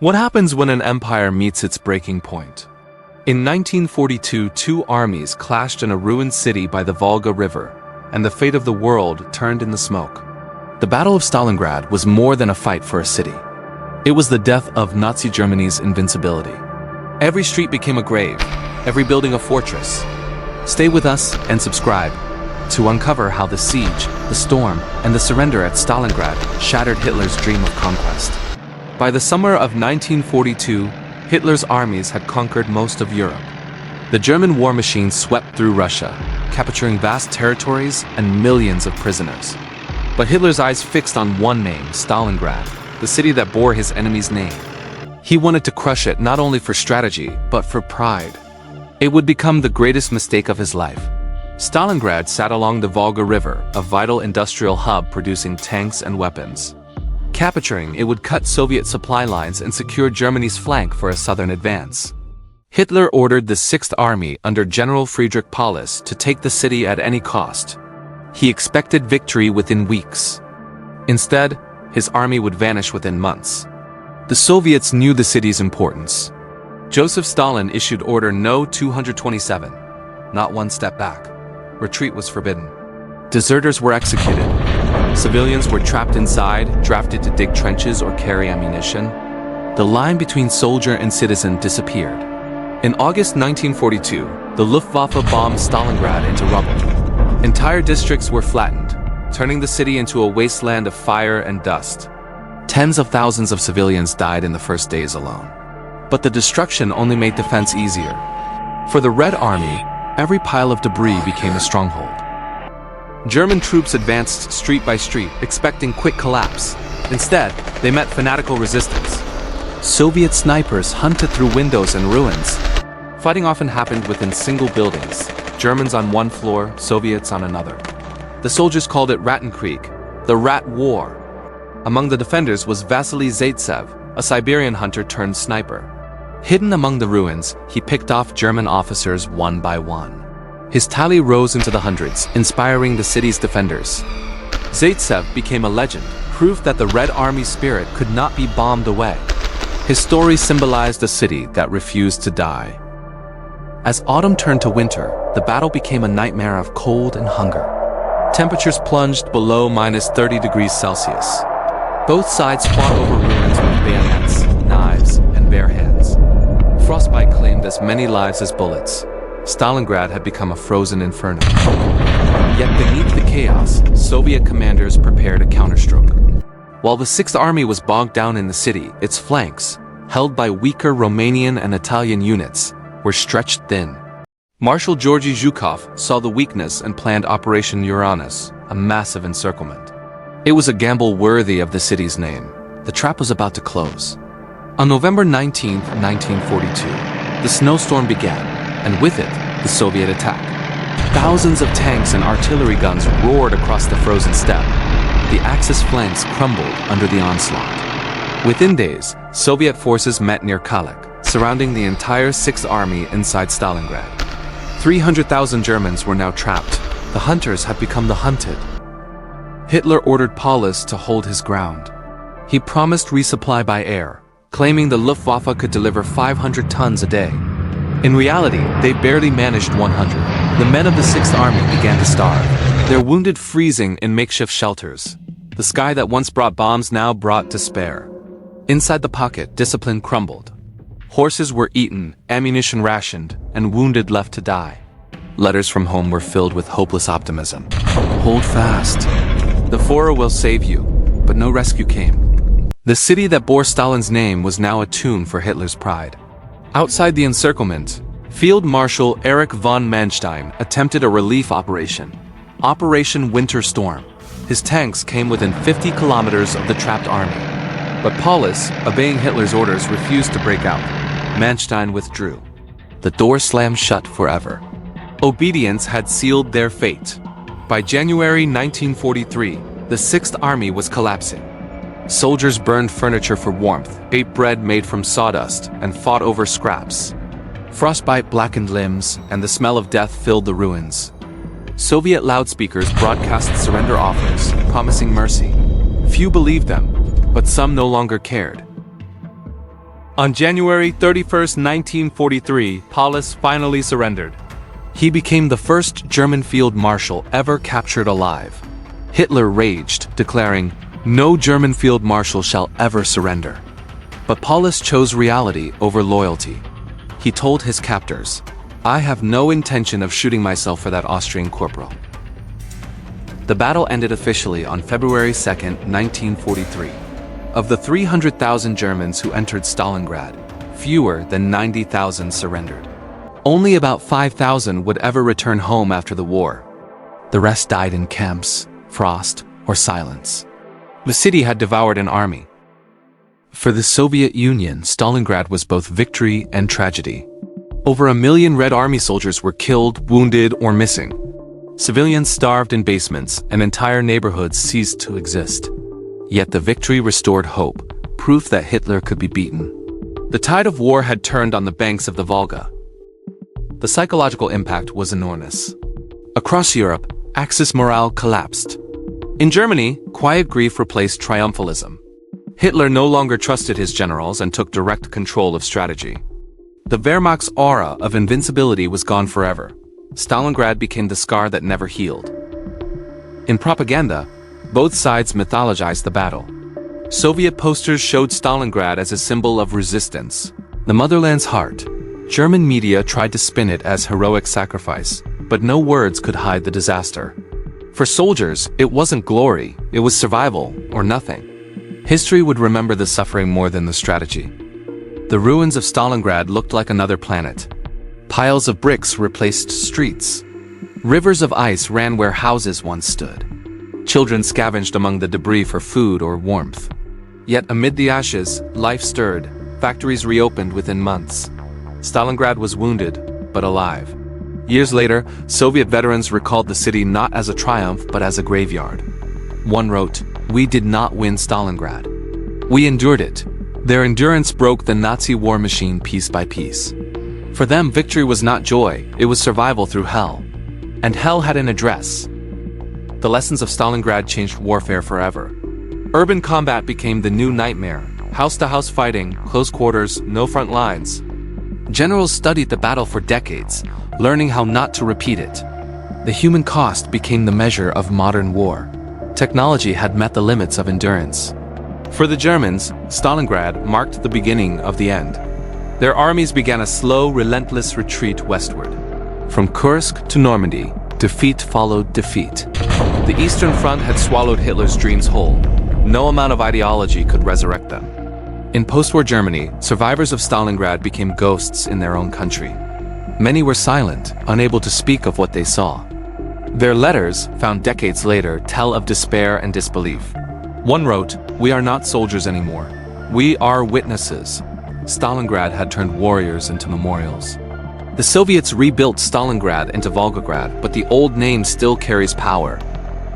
What happens when an empire meets its breaking point? In 1942, two armies clashed in a ruined city by the Volga River, and the fate of the world turned in the smoke. The Battle of Stalingrad was more than a fight for a city. It was the death of Nazi Germany's invincibility. Every street became a grave, every building a fortress. Stay with us and subscribe to uncover how the siege, the storm, and the surrender at Stalingrad shattered Hitler's dream of conquest. By the summer of 1942, Hitler's armies had conquered most of Europe. The German war machine swept through Russia, capturing vast territories and millions of prisoners. But Hitler's eyes fixed on one name, Stalingrad, the city that bore his enemy's name. He wanted to crush it not only for strategy, but for pride. It would become the greatest mistake of his life. Stalingrad sat along the Volga River, a vital industrial hub producing tanks and weapons. Capturing it would cut Soviet supply lines and secure Germany's flank for a southern advance. Hitler ordered the 6th Army under General Friedrich Paulus to take the city at any cost. He expected victory within weeks. Instead, his army would vanish within months. The Soviets knew the city's importance. Joseph Stalin issued Order No. 227, not one step back. Retreat was forbidden. Deserters were executed. Civilians were trapped inside, drafted to dig trenches or carry ammunition. The line between soldier and citizen disappeared. In August 1942, the Luftwaffe bombed Stalingrad into rubble. Entire districts were flattened, turning the city into a wasteland of fire and dust. Tens of thousands of civilians died in the first days alone. But the destruction only made defense easier. For the Red Army, every pile of debris became a stronghold. German troops advanced street by street, expecting quick collapse. Instead, they met fanatical resistance. Soviet snipers hunted through windows and ruins. Fighting often happened within single buildings, Germans on one floor, Soviets on another. The soldiers called it Rattenkrieg, the Rat War. Among the defenders was Vasily Zaitsev, a Siberian hunter turned sniper. Hidden among the ruins, he picked off German officers one by one. His tally rose into the hundreds, inspiring the city's defenders. Zaitsev became a legend, proof that the Red Army spirit could not be bombed away. His story symbolized a city that refused to die. As autumn turned to winter, the battle became a nightmare of cold and hunger. Temperatures plunged below -30 degrees Celsius. Both sides fought over ruins with bayonets, knives, and bare hands. Frostbite claimed as many lives as bullets. Stalingrad had become a frozen inferno. Yet beneath the chaos, Soviet commanders prepared a counterstroke. While the 6th Army was bogged down in the city, its flanks, held by weaker Romanian and Italian units, were stretched thin. Marshal Georgy Zhukov saw the weakness and planned Operation Uranus, a massive encirclement. It was a gamble worthy of the city's name. The trap was about to close. On November 19, 1942, the snowstorm began, and with it, the Soviet attack. Thousands of tanks and artillery guns roared across the frozen steppe. The Axis flanks crumbled under the onslaught. Within days, Soviet forces met near Kalach, surrounding the entire 6th Army inside Stalingrad. 300,000 Germans were now trapped. The hunters had become the hunted. Hitler ordered Paulus to hold his ground. He promised resupply by air, claiming the Luftwaffe could deliver 500 tons a day. In reality, they barely managed 100. The men of the 6th Army began to starve, their wounded freezing in makeshift shelters. The sky that once brought bombs now brought despair. Inside the pocket, discipline crumbled. Horses were eaten, ammunition rationed, and wounded left to die. Letters from home were filled with hopeless optimism. Hold fast. The Führer will save you, but no rescue came. The city that bore Stalin's name was now a tomb for Hitler's pride. Outside the encirclement, Field Marshal Erich von Manstein attempted a relief operation, Operation Winter Storm. His tanks came within 50 kilometers of the trapped army. But Paulus, obeying Hitler's orders, refused to break out. Manstein withdrew. The door slammed shut forever. Obedience had sealed their fate. By January 1943, the 6th Army was collapsing. Soldiers burned furniture for warmth, ate bread made from sawdust, and fought over scraps. Frostbite blackened limbs, and the smell of death filled the ruins. Soviet loudspeakers broadcast surrender offers, promising mercy. Few believed them, but some no longer cared. On January 31, 1943, Paulus finally surrendered. He became the first German field marshal ever captured alive. Hitler raged, declaring, "No German field marshal shall ever surrender." But Paulus chose reality over loyalty. He told his captors, "I have no intention of shooting myself for that Austrian corporal." The battle ended officially on February 2, 1943. Of the 300,000 Germans who entered Stalingrad, fewer than 90,000 surrendered. Only about 5,000 would ever return home after the war. The rest died in camps, frost, or silence. The city had devoured an army. For the Soviet Union, Stalingrad was both victory and tragedy. Over 1 million Red Army soldiers were killed, wounded, or missing. Civilians starved in basements, and entire neighborhoods ceased to exist. Yet the victory restored hope, proof that Hitler could be beaten. The tide of war had turned on the banks of the Volga. The psychological impact was enormous. Across Europe, Axis morale collapsed. In Germany, quiet grief replaced triumphalism. Hitler no longer trusted his generals and took direct control of strategy. The Wehrmacht's aura of invincibility was gone forever. Stalingrad became the scar that never healed. In propaganda, both sides mythologized the battle. Soviet posters showed Stalingrad as a symbol of resistance, the motherland's heart. German media tried to spin it as heroic sacrifice, but no words could hide the disaster. For soldiers, it wasn't glory, it was survival, or nothing. History would remember the suffering more than the strategy. The ruins of Stalingrad looked like another planet. Piles of bricks replaced streets. Rivers of ice ran where houses once stood. Children scavenged among the debris for food or warmth. Yet amid the ashes, life stirred. Factories reopened within months. Stalingrad was wounded, but alive. Years later, Soviet veterans recalled the city not as a triumph but as a graveyard. One wrote, "We did not win Stalingrad. We endured it." Their endurance broke the Nazi war machine piece by piece. For them, victory was not joy, it was survival through hell. And hell had an address. The lessons of Stalingrad changed warfare forever. Urban combat became the new nightmare. House-to-house fighting, close quarters, no front lines. Generals studied the battle for decades, learning how not to repeat it. The human cost became the measure of modern war. Technology had met the limits of endurance. For the Germans, Stalingrad marked the beginning of the end. Their armies began a slow, relentless retreat westward. From Kursk to Normandy, defeat followed defeat. The Eastern Front had swallowed Hitler's dreams whole. No amount of ideology could resurrect them. In post-war Germany, survivors of Stalingrad became ghosts in their own country. Many were silent, unable to speak of what they saw. Their letters, found decades later, tell of despair and disbelief. One wrote, "We are not soldiers anymore. We are witnesses." Stalingrad had turned warriors into memorials. The Soviets rebuilt Stalingrad into Volgograd, but the old name still carries power.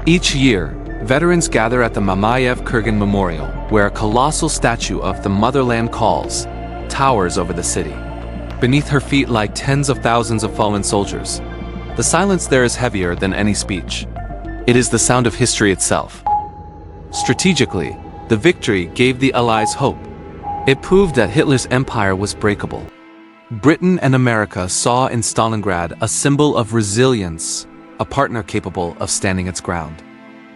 Each year, veterans gather at the Mamayev-Kurgan Memorial, where a colossal statue of the Motherland Calls towers over the city. Beneath her feet lie tens of thousands of fallen soldiers. The silence there is heavier than any speech. It is the sound of history itself. Strategically, the victory gave the Allies hope. It proved that Hitler's empire was breakable. Britain and America saw in Stalingrad a symbol of resilience, a partner capable of standing its ground.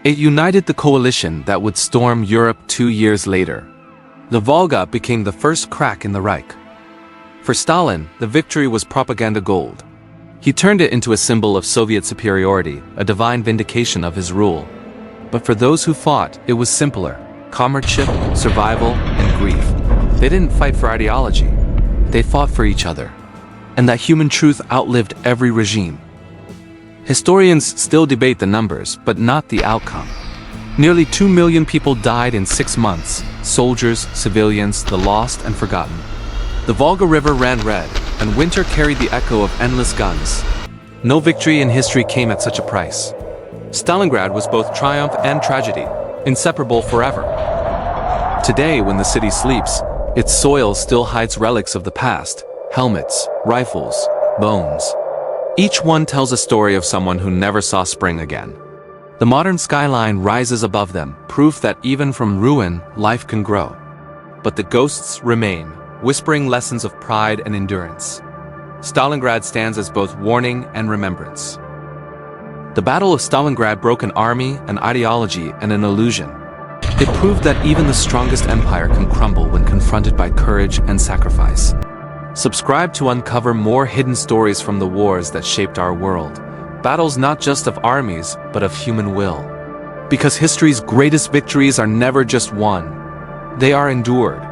It united the coalition that would storm Europe 2 years later. The Volga became the first crack in the Reich. For Stalin, the victory was propaganda gold. He turned it into a symbol of Soviet superiority, a divine vindication of his rule. But for those who fought, it was simpler: comradeship, survival, and grief. They didn't fight for ideology. They fought for each other. And that human truth outlived every regime. Historians still debate the numbers, but not the outcome. Nearly 2 million people died in 6 months: soldiers, civilians, the lost and forgotten. The Volga River ran red, and winter carried the echo of endless guns. No victory in history came at such a price. Stalingrad was both triumph and tragedy, inseparable forever. Today, when the city sleeps, its soil still hides relics of the past: helmets, rifles, bones. Each one tells a story of someone who never saw spring again. The modern skyline rises above them, proof that even from ruin, life can grow. But the ghosts remain, whispering lessons of pride and endurance. Stalingrad stands as both warning and remembrance. The Battle of Stalingrad broke an army, an ideology, and an illusion. It proved that even the strongest empire can crumble when confronted by courage and sacrifice. Subscribe to uncover more hidden stories from the wars that shaped our world. Battles not just of armies, but of human will. Because history's greatest victories are never just won. They are endured.